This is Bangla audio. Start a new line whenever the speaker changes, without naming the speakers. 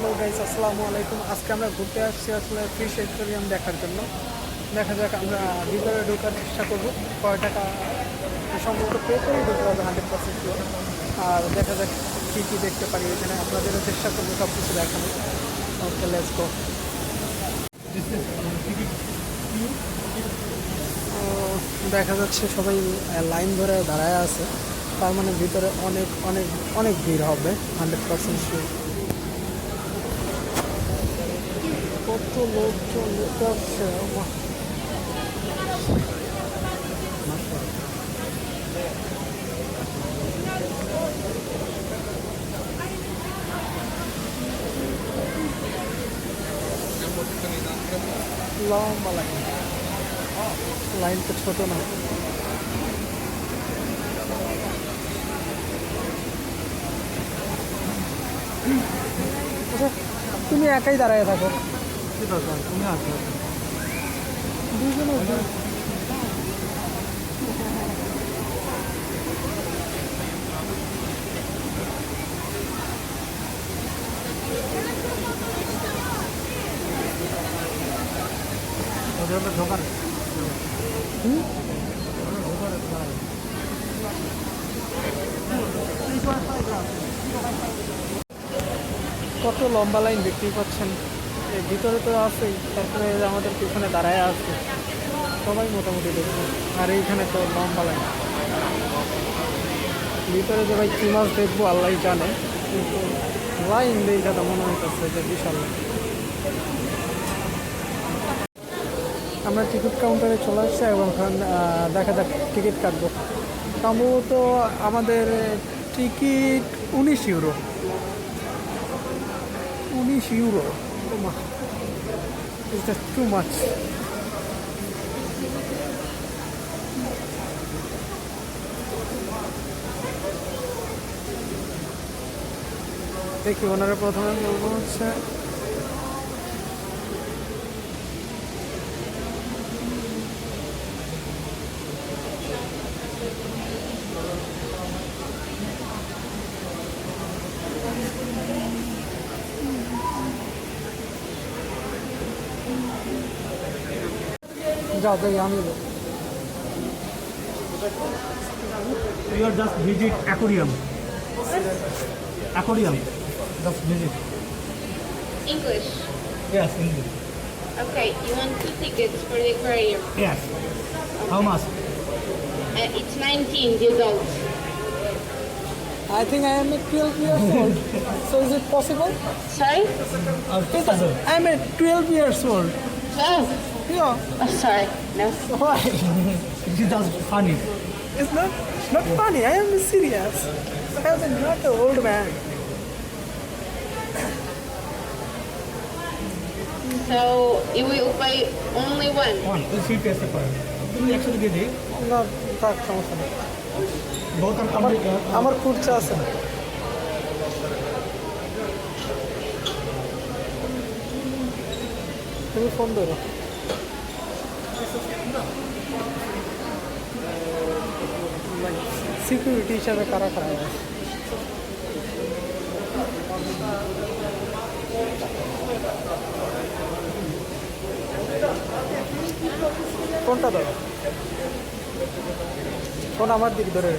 হ্যালো গাইস, আসসালামু আলাইকুম। আজকে আমরা ঘুরতে আসছি আসলে ফিশ অ্যাকুয়ারিয়াম দেখার জন্য। দেখা যাক, আমরা ভিতরে ঢোকার চেষ্টা করবো। কয় টাকা সম্ভবত পে করে ঢুকতে হবে 100% শিওর। আর দেখা যাক কী কী দেখতে পারি এখানে, আপনাদেরও চেষ্টা করবো সব কিছু দেখানো। ওকে, লেটস গো। দেখা যাচ্ছে সবাই লাইন ধরে দাঁড়ায় আছে, তার মানে ভিতরে অনেক অনেক অনেক ভিড় হবে 100% শিওর। কত লোকজন দেখতে পাচ্ছে, লম্বা লাইন। লাইন তো ছোট না। আচ্ছা, তুমি একাই দাঁড়ায় থাকো, কি দরকার, তুমি আসো দুজনে। কত লম্বা লাইন দেখতেই পাচ্ছেন। এর ভিতরে তো আছেই, তারপরে আমাদের পিছনে দাঁড়ায় আছে সবাই মোটামুটি দেখবে। আর এইখানে তো লম্বা লাইন। ভিতরে যে ভাই কী মাছ দেখবো আল্লাহ জানে, কিন্তু লাইন দেখে তো মনে হইতেছে যে বিশাল। আমরা টিকিট কাউন্টারে চলে আসছি এবং দেখা যাক টিকিট কাটবো। সম্ভবত আমাদের ticket 19 euro. 19 euro, it's just too much. দেখি, ওনারা প্রথমে বলবো হচ্ছে যাও যাই আমি।
You are just visit aquarium. Aquarium. Just visit.
English.
Yes, English.
Okay, you want 2 tickets for the aquarium?
Yes. How much?
It's 19, the adult.
I think I am 12 years old. So is it possible?
Sorry?
2,000.
I am 12 years old.
12?
Yeah.
Oh, sorry. No.
Why?
It is just funny.
It's not funny. I am serious. I am not an old man.
So, you will pay only one?
One. We'll see test the file. তুমি actually দিয়ে দিই।
না, থাক, সমস্যা নেই।
Both are complete.
আমার খুঁজছে আছে। তুমি ফোন ধরো। সিকিউরিটি হিসাবে কারা কারা আছে? ফোনটা ধরো, ফোন আমার দিক ধরে।